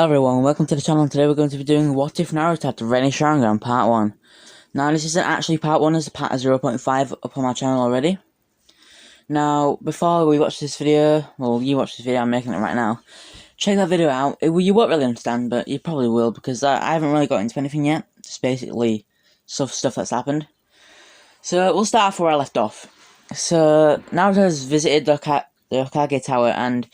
everyone, welcome to the channel. Today we're going to be doing What If Naruto had Rinne-Sharingan Part 1. Now this isn't actually Part 1, it's Part 0.5 up on my channel already. Now, before we watch this video, well you watch this video, I'm making it right now. Check that video out. You won't really understand, but you probably will, because I haven't really got into anything yet. Just basically stuff that's happened. So we'll start off where I left off. So Naruto has visited the Hokage Tower, and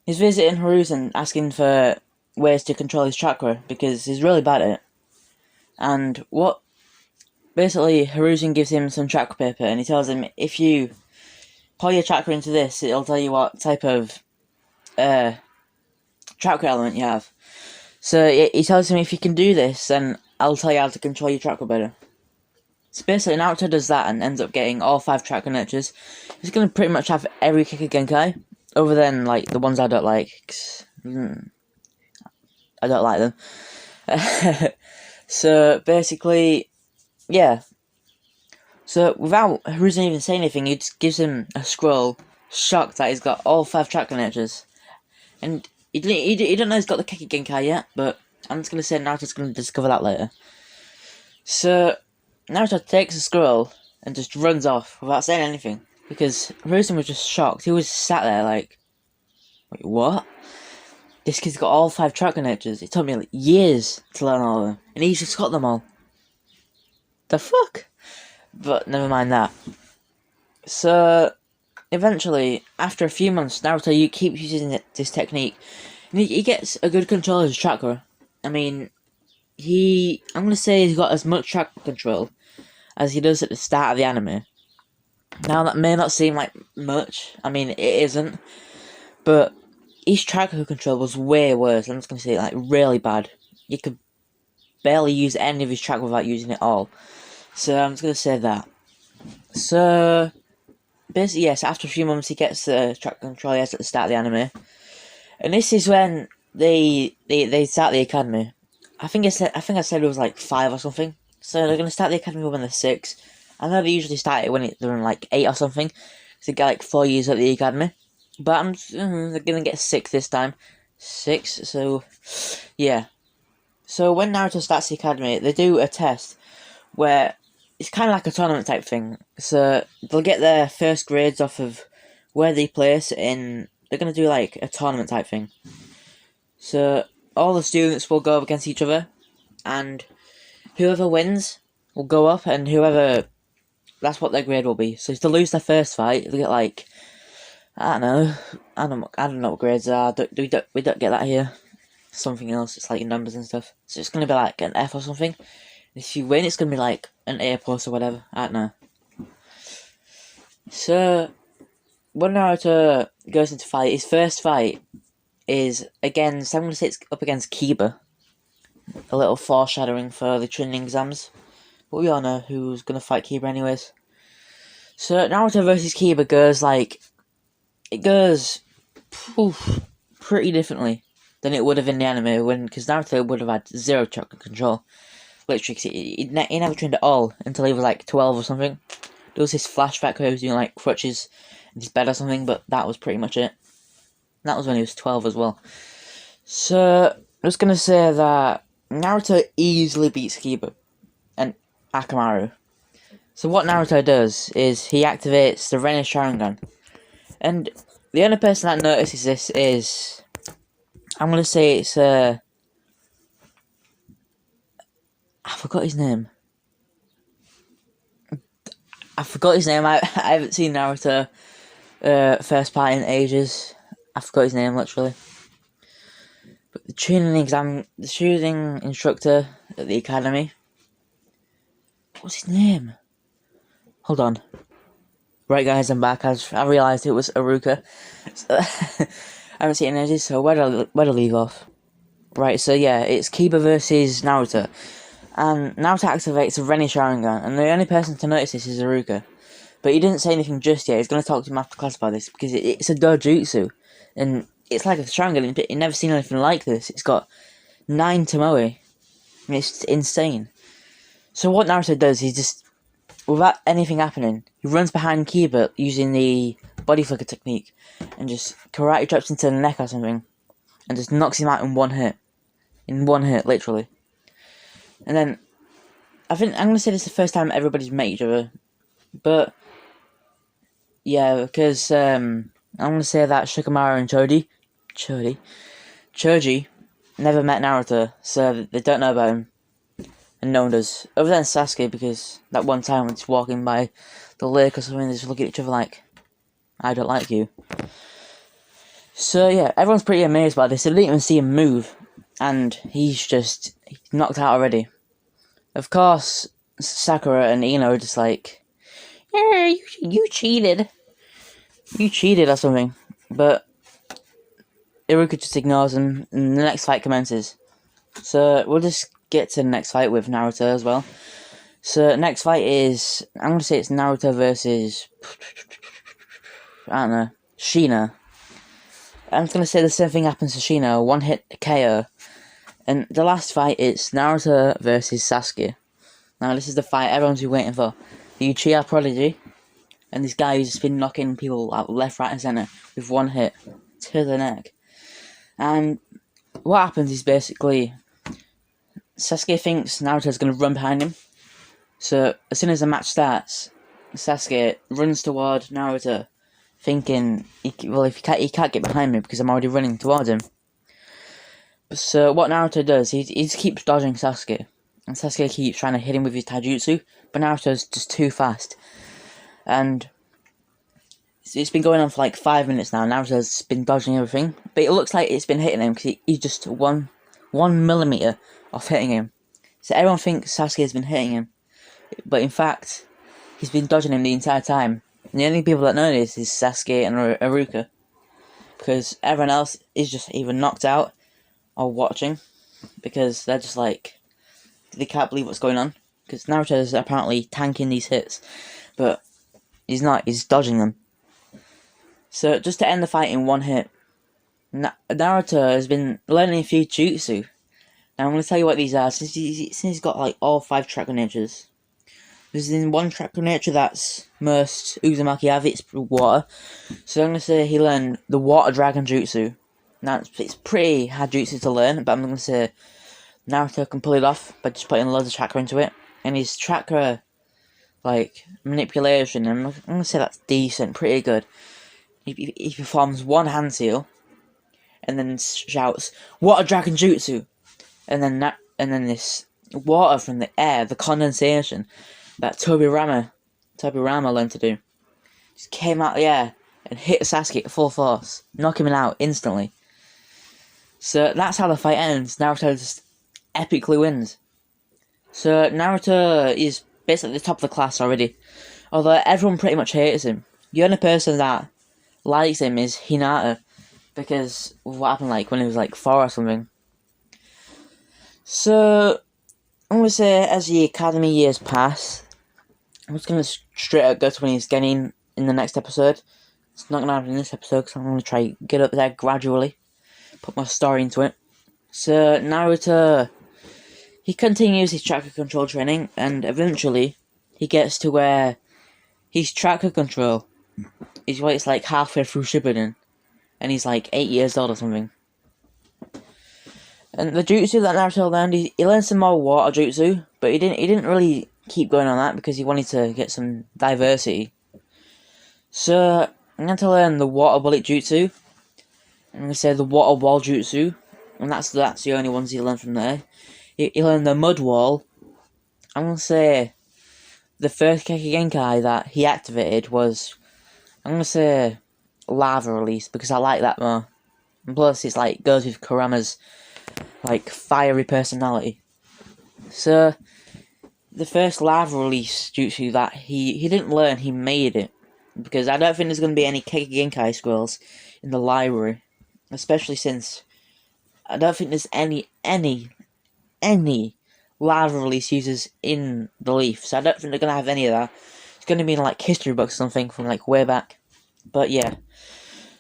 he's visiting Hiruzen, asking for ways to control his chakra, because he's really bad at it. And basically, Hiruzen gives him some chakra paper, and he tells him, if you pour your chakra into this, it'll tell you what type of chakra element you have. So he tells him, if you can do this, then I'll tell you how to control your chakra better. So basically, Naruto does that and ends up getting all 5 chakra nurtures. He's going to pretty much have every Genkai, other than, like, the ones I don't like. I don't like them. So, basically, yeah. So, without Hiruzen even saying anything, he just gives him a scroll, shocked that he's got all 5 chakra nurtures. And he don't know he's got the Genkai yet, but I'm just going to say Naruto's going to discover that later. So, Naruto takes the scroll and just runs off without saying anything, because Hiruzen was just shocked. He was sat there like, wait, what? This kid's got all 5 chakra nurtures. It took me like years to learn all of them, and he's just got them all. The fuck? But never mind that. So, eventually, after a few months, Naruto keeps using this technique, and he gets a good control of his chakra. I mean, I'm going to say he's got as much chakra control as he does at the start of the anime. Now, that may not seem like much. I mean, it isn't. But his chakra control was way worse. I'm just going to say, like, really bad. You could barely use any of his chakra without using it all. So, I'm just going to say that. So, basically, yes, after a few months, he gets the chakra control he has at the start of the anime. And this is when they start the academy. I think I said it was like 5 or something. So they're gonna start the academy when they're 6. I know they usually start it when they're in like 8 or something. So they get like 4 years at the academy. But they're gonna get 6 this time. 6. So yeah. So when Naruto starts the academy, they do a test where it's kind of like a tournament type thing. So they'll get their first grades off of where they place in. They're gonna do like a tournament type thing. So all the students will go up against each other, and whoever wins will go up, and that's what their grade will be. So if they lose their first fight, they get like, I don't know what grades are. We don't get that here. Something else. It's like numbers and stuff. So it's gonna be like an F or something. If you win, it's gonna be like an A+ or whatever. I don't know. So when Naruto goes into fight, his first fight is against, I'm going to say it's up against Kiba. A little foreshadowing for the training exams. But we all know who's going to fight Kiba anyways. So Naruto versus Kiba goes pretty differently than it would have in the anime, because Naruto would have had 0 chakra control. Literally, he never trained at all until he was like 12 or something. There was his flashback where he was doing like crutches in his bed or something, but that was pretty much it. That was when he was 12 as well. So, I'm just going to say that Naruto easily beats Kiba and Akamaru. So what Naruto does is he activates the Rinne-Sharingan. And the only person that notices this is, I'm going to say it's, I forgot his name. I haven't seen Naruto first part in ages. I forgot his name, literally. But the training instructor at the academy. What's his name? Hold on. Right, guys, I'm back. I realised it was Aruka. So, I haven't seen it in ages, so where do I leave off? Right, so yeah, it's Kiba versus Naruto. And Naruto activates the Rinne-Sharingan, and the only person to notice this is Aruka. But he didn't say anything just yet. He's going to talk to him after class about this, because it's a dojutsu. And it's like a Sharingan, but you've never seen anything like this. It's got 9 Tomoe. I mean, it's insane. So what Naruto does, he just, without anything happening, he runs behind Kiba using the body flicker technique, and just karate chops into the neck or something, and just knocks him out in one hit. in one hit, literally. And then, I think I'm gonna say this is the first time everybody's met each other, but yeah, because I'm gonna say that Shikamaru and Choji never met Naruto, so they don't know about him, and no one does, other than Sasuke, because that one time when he's walking by the lake or something, they just look at each other like, I don't like you. So yeah, everyone's pretty amazed by this. They didn't even see him move, and he's knocked out already. Of course, Sakura and Ino are just like, yeah, you cheated. You cheated or something. But Iruka just ignores him, and the next fight commences. So we'll just get to the next fight with Naruto as well. So next fight is, I'm going to say it's Naruto versus, I don't know, Shina. I'm going to say the same thing happens to Shina, one hit KO. And the last fight is Naruto versus Sasuke. Now this is the fight everyone's been waiting for. The Uchiha Prodigy, and this guy who's just been knocking people out left, right and centre with one hit to the neck. And what happens is basically, Sasuke thinks Naruto's going to run behind him. So as soon as the match starts, Sasuke runs toward Naruto, thinking, if he can't get behind me because I'm already running towards him. So what Naruto does, he just keeps dodging Sasuke, and Sasuke keeps trying to hit him with his taijutsu, but Naruto's just too fast. And it's been going on for like 5 minutes now. Naruto's been dodging everything, but it looks like it's been hitting him because he's just one millimeter off hitting him. So everyone thinks Sasuke's been hitting him, but in fact, he's been dodging him the entire time. And the only people that know this is Sasuke and Iruka, because everyone else is just either knocked out or watching, because they're just like, they can't believe what's going on, because Naruto's apparently tanking these hits, but he's not, he's dodging them. So just to end the fight in one hit, Naruto has been learning a few jutsu. Now I'm going to tell you what these are, since he's got like all 5 chakra natures. There's in one chakra nature that's most Uzumaki have, it's water. So I'm going to say he learned the water dragon jutsu. Now it's pretty hard jutsu to learn, but I'm going to say Naruto can pull it off by just putting loads of chakra into it. And his chakra, like, manipulation, I'm going to say that's decent, pretty good. He performs one hand seal, and then shouts, "Water Dragon Jutsu!" And then this water from the air, the condensation that Tobirama learned to do, just came out of the air and hit Sasuke at full force, knocking him out instantly. So that's how the fight ends. Naruto just epically wins. So Naruto is basically the top of the class already, although everyone pretty much hates him. The only person that likes him is Hinata, because of what happened like when he was like 4 or something. So I'm gonna say as the academy years pass, I'm just gonna straight up go to when he's getting in the next episode. It's not gonna happen in this episode because I'm gonna try to get up there gradually, put my story into it. So Naruto, he continues his chakra control training, and eventually he gets to where his chakra control is what it's like halfway through Shippuden, and he's like 8 years old or something. And the jutsu that Naruto learned, he learned some more water jutsu, but he didn't really keep going on that because he wanted to get some diversity. So I'm going to learn the water bullet jutsu. I'm going to say the water wall jutsu, and that's the only ones he learned from there. He learned the mud wall. I'm going to say the first Kekigenkai that he activated was, I'm going to say lava release, because I like that more. And plus it's like goes with Kurama's like fiery personality. So the first lava release jutsu that he didn't learn, he made it, because I don't think there's going to be any Kekigenkai scrolls in the library, especially since I don't think there's any lava release users in the Leaf, so I don't think they're going to have any of that. It's going to be in like history books or something from like way back. But yeah,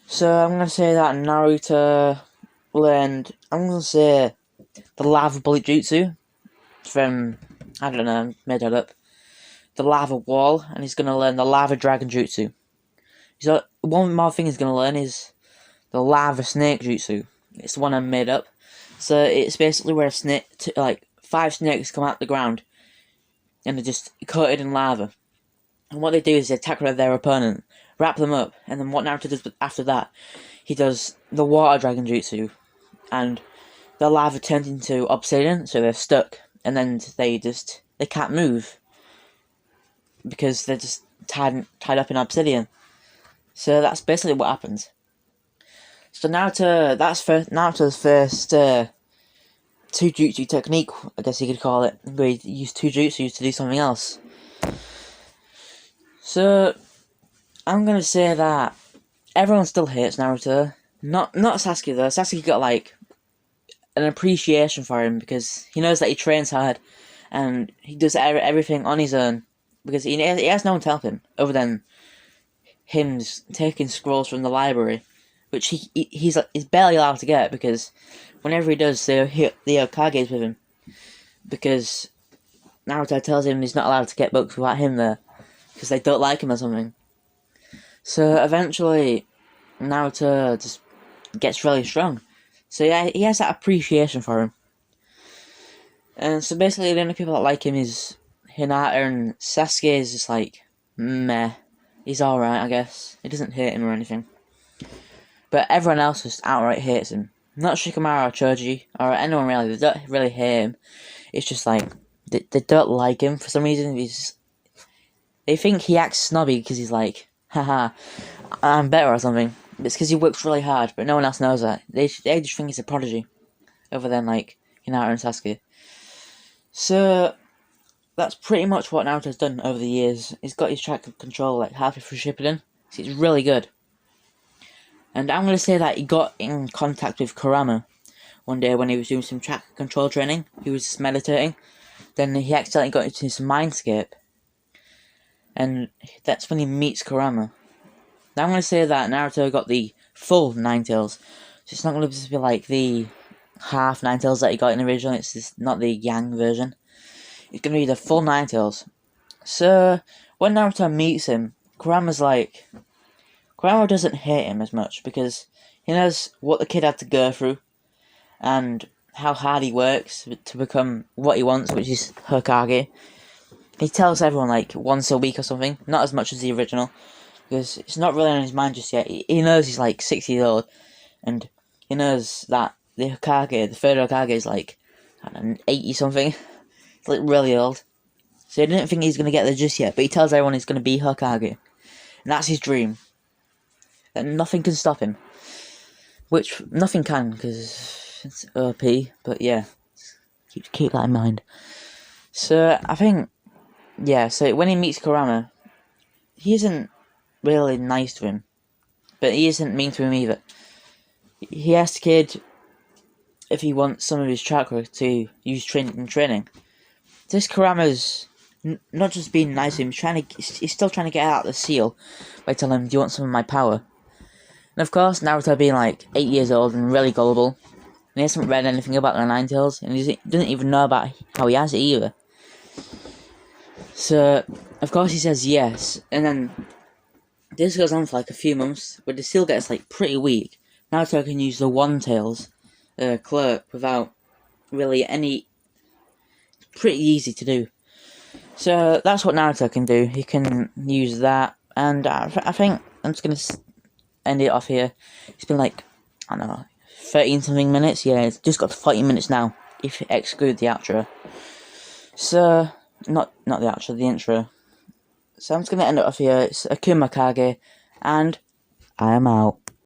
so I'm going to say that Naruto learned, I'm going to say the lava bullet jutsu from, I don't know, made that up, the lava wall, and he's going to learn the lava dragon jutsu. So one more thing he's going to learn is the lava snake jutsu. It's the one I made up, So it's basically where like 5 snakes come out the ground, and they're just coated in lava. And what they do is they attack their opponent, wrap them up, and then what Naruto does after that, he does the water dragon jutsu, and the lava turns into obsidian, so they're stuck, and then they can't move because they're just tied up in obsidian. So that's basically what happens. So Naruto's first two jutsu technique, I guess you could call it, where he used two jutsus to do something else. So I'm gonna say that everyone still hates Naruto. Not Sasuke though. Sasuke got like an appreciation for him because he knows that he trains hard and he does everything on his own because he has no one to help him other than him taking scrolls from the library, which he's barely allowed to get because whenever he does, the Hokage's with him because Naruto tells him he's not allowed to get books without him there because they don't like him or something. So eventually, Naruto just gets really strong. So yeah, he has that appreciation for him. And so basically the only people that like him is Hinata, and Sasuke is just like, meh. He's alright, I guess. He doesn't hate him or anything. But everyone else just outright hates him. Not Shikamaru or Choji, or anyone really. They don't really hate him. It's just like, they don't like him for some reason. They think he acts snobby because he's like, haha, I'm better or something. It's because he works really hard, but no one else knows that. They just think he's a prodigy, other than like Hinata and Sasuke. So that's pretty much what Naruto's done over the years. He's got his track control like halfway through Shippuden. So it's really good. And I'm gonna say that he got in contact with Kurama one day when he was doing some track control training. He was just meditating. Then he accidentally got into some mindscape, and that's when he meets Kurama. Now I'm going to say that Naruto got the full Nine Tails, so it's not going to just be like the half Nine Tails that he got in the original, it's just not the Yang version. It's going to be the full Nine Tails. So, when Naruto meets him, Kurama doesn't hate him as much, because he knows what the kid had to go through, and how hard he works to become what he wants, which is Hokage. He tells everyone like once a week or something, not as much as the original, because it's not really on his mind just yet. He knows he's like 6 years old, and he knows that the third Hokage is like, I don't know, 80 something. It's like really old. So he didn't think he's going to get there just yet, but he tells everyone he's going to be Hokage. And that's his dream. And nothing can stop him. Which, nothing can, because it's OP, but yeah. Keep that in mind. So, I think, yeah, so when he meets Kurama, he isn't really nice to him, but he isn't mean to him either. He asks the kid if he wants some of his chakra to use in training. This Kurama's not just being nice to him, he's still trying to get out the seal by telling him, do you want some of my power? And of course, Naruto being like 8 years old and really gullible, and he hasn't read anything about the Nine Tails, and he doesn't even know about how he has it either. So, of course he says yes, and then this goes on for like a few months, where the seal gets like pretty weak. Naruto can use the One Tails cloak without really any. Pretty easy to do. So that's what Naruto can do. He can use that, and I think I'm just gonna end it off here. It's been like, I don't know, 13 something minutes. Yeah, it's just got to 40 minutes now, if you exclude the outro. So not the outro, the intro. So I'm just gonna end it off here. It's Akuma Kage, and I am out.